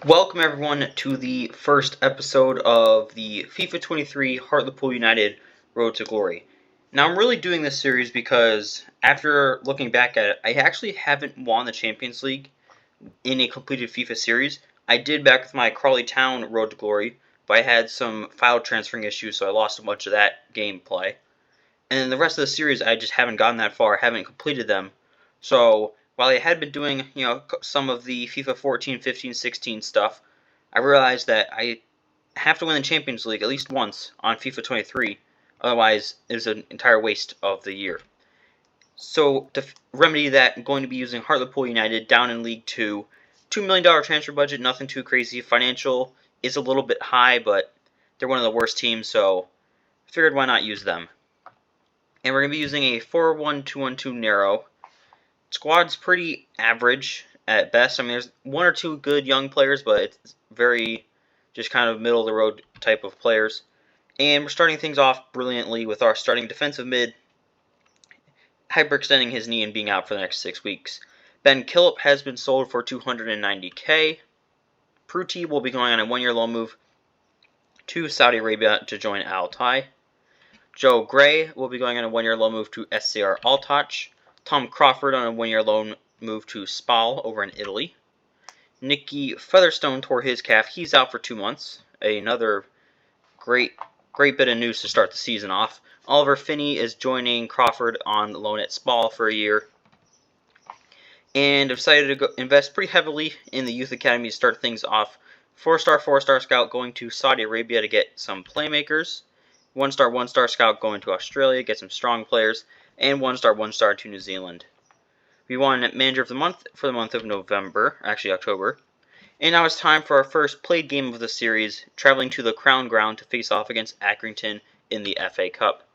Welcome everyone to the first episode of the FIFA 23 Hartlepool United Road to Glory. Now I'm really doing this series because after looking back at it, I actually haven't won the Champions League in a completed FIFA series. I did back with my Crawley Town Road to Glory, but I had some file transferring issues, so I lost a bunch of that gameplay. And the rest of the series, I just haven't gotten that far, haven't completed them. So while I had been doing, some of the FIFA 14, 15, 16 stuff, I realized that I have to win the Champions League at least once on FIFA 23. Otherwise, it's an entire waste of the year. So to remedy that, I'm going to be using Hartlepool United down in League 2. $2 million transfer budget, nothing too crazy. Financial is a little bit high, but they're one of the worst teams, so I figured why not use them. And we're going to be using a 4-1-2-1-2 narrow. Squad's pretty average at best. I mean, there's one or two good young players, but it's very just kind of middle-of-the-road type of players. And we're starting things off brilliantly with our starting defensive mid hyperextending his knee and being out for the next 6 weeks. Ben Killip has been sold for $290K. Pruti will be going on a 1-year loan move to Saudi Arabia to join Al-Tai. Joe Gray will be going on a 1-year loan move to SCR Altach. Tom Crawford on a 1-year loan move to Spal over in Italy. Nicky Featherstone tore his calf. He's out for 2 months. Another great bit of news to start the season off. Oliver Finney is joining Crawford on loan at Spal for a year. And I've decided to invest pretty heavily in the youth academy to start things off. 4-star scout going to Saudi Arabia to get some playmakers. 1-star scout going to Australia, get some strong players, and 1-star to New Zealand. We won Manager of the Month for the month of November, actually October. And now it's time for our first played game of the series, traveling to the Crown Ground to face off against Accrington in the FA Cup.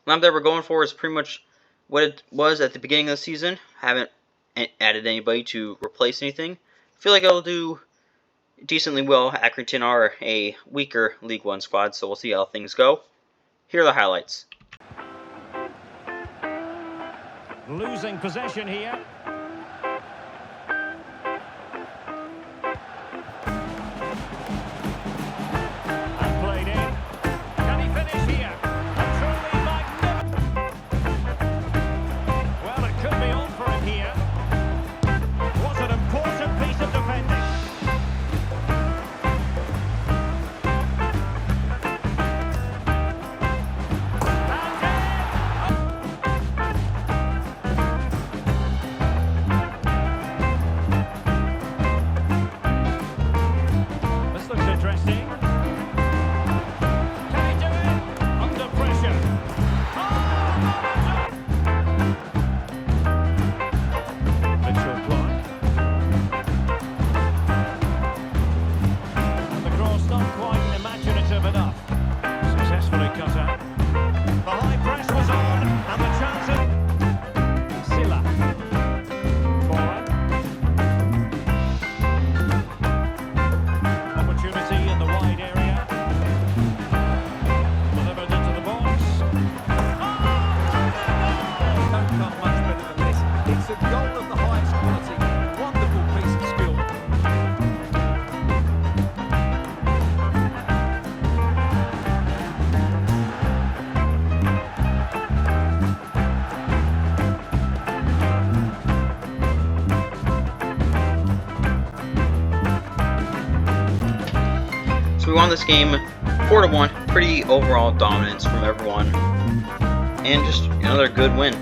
The lineup that we're going for is pretty much what it was at the beginning of the season. Haven't added anybody to replace anything. Feel like I'll do decently well. Accrington are a weaker League One squad, so we'll see how things go. Here are the highlights. Losing possession here. And played in. Can he finish here? A truly magnificent. Well, it could be on for him here. What an important piece of defending. So we won this game 4-1, pretty overall dominance from everyone, and just another good win.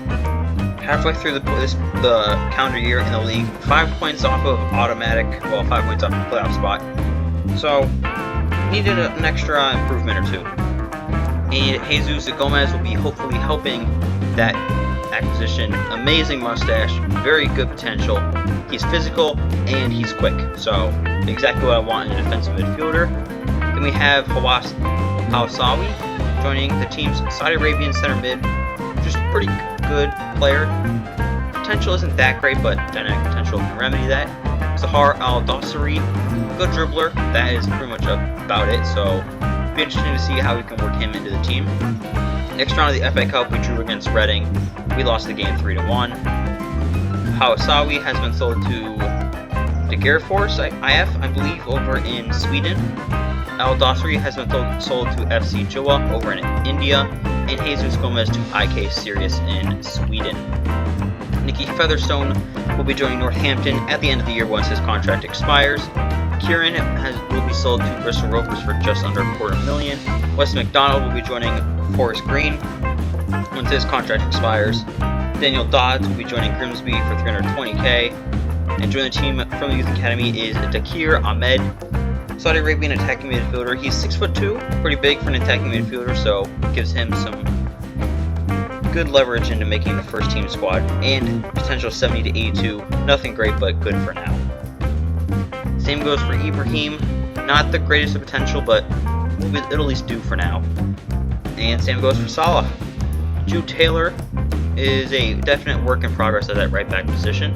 Halfway through the calendar year in the league, 5 points off of 5 points off the playoff spot. So needed an extra improvement or two. And Jesus Gomez will be hopefully helping that acquisition. Amazing mustache, very good potential. He's physical and he's quick, so exactly what I want in a defensive midfielder. Then we have Hawassawi joining the team's Saudi Arabian center mid. Just a pretty good player. Potential isn't that great, but dynamic potential can remedy that. Zahar Al-Dossari, good dribbler. That is pretty much about it, so it'll be interesting to see how we can work him into the team. Next round of the FA Cup, we drew against Reading. We lost the game 3-1. Hawassawi has been sold to The Gerfors IF, I believe, over in Sweden. Al Dossary has been sold to FC Joa over in India, and Jesus Gomez to IK Sirius in Sweden. Nicky Featherstone will be joining Northampton at the end of the year once his contract expires. Kieran will be sold to Bristol Rovers for just under $250,000. Wes McDonald will be joining Forest Green once his contract expires. Daniel Dodds will be joining Grimsby for $320,000. And joining the team from the Youth Academy is Dakir Ahmed, Saudi Arabian attacking midfielder. He's 6'2", pretty big for an attacking midfielder, so gives him some good leverage into making the first team squad. And potential 70 to 82, nothing great but good for now. Same goes for Ibrahim, not the greatest of potential, but it'll at least do for now. And same goes for Salah. Jude Taylor is a definite work in progress at that right back position.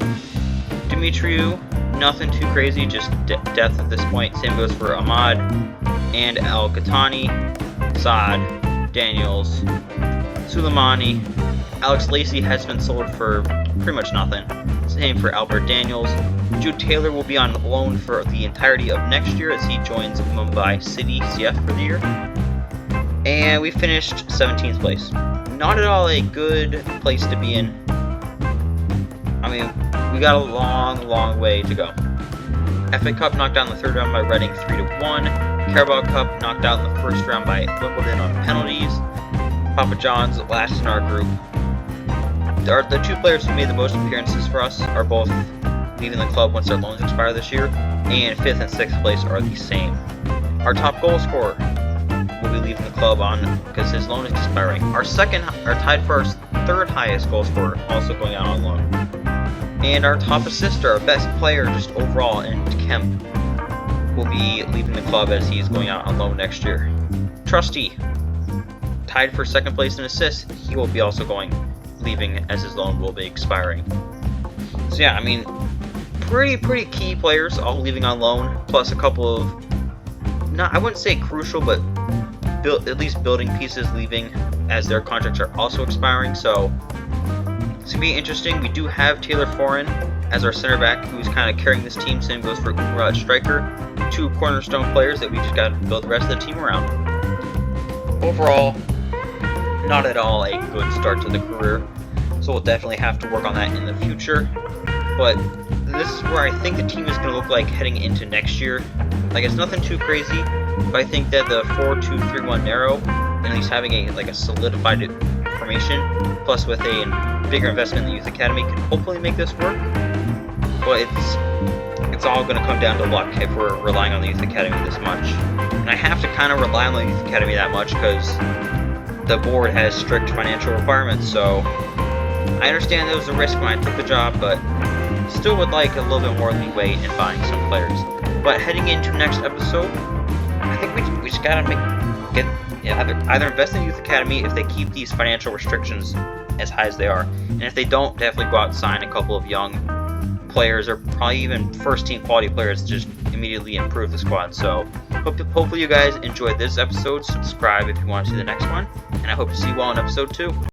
Dimitriou, nothing too crazy, just depth at this point. Same goes for Ahmad and Al Ghatani, Saad, Daniels, Suleimani. Alex Lacey has been sold for pretty much nothing. Same for Albert Daniels. Jude Taylor will be on loan for the entirety of next year as he joins Mumbai City CF for the year. And we finished 17th place. Not at all a good place to be in. I mean, we got a long way to go. FA Cup knocked down the third round by Reading 3-1. Carabao Cup knocked out in the first round by Wimbledon on penalties. Papa John's last in our group. The two players who made the most appearances for us are both leaving the club once their loans expire this year, and 5th and 6th place are the same. Our top goal scorer will be leaving the club on because his loan is expiring. Our tied for our third highest goal scorer, also going out on loan. And our top assister, our best player just overall, and Kemp, will be leaving the club as he's going out on loan next year. Trusty, tied for second place in assists, he will be also leaving as his loan will be expiring. So yeah, I mean, pretty key players all leaving on loan, plus a couple of, I wouldn't say crucial, but at least building pieces leaving as their contracts are also expiring. So it's going to be interesting. We do have Taylor Foran as our center back, who's kind of carrying this team. Same goes for Hoorah striker. Two cornerstone players that we just got to build the rest of the team around. Overall, not at all a good start to the career. So we'll definitely have to work on that in the future. But this is where I think the team is going to look like heading into next year. Like, it's nothing too crazy, but I think that the 4-2-3-1 narrow, at least having a solidified formation, plus with a bigger investment in the youth academy, can hopefully make this work. But it's all going to come down to luck if we're relying on the youth academy this much. And I have to kind of rely on the youth academy that much because the board has strict financial requirements. So I understand there was a risk when I took the job, but still would like a little bit more leeway in buying some players. But heading into next episode, I think we just gotta either invest in the youth academy if they keep these financial restrictions as high as they are, and if they don't, definitely go out and sign a couple of young players or probably even first team quality players to just immediately improve the squad. So hopefully you guys enjoyed this episode. Subscribe if you want to see the next one, and I hope to see you all in episode 2.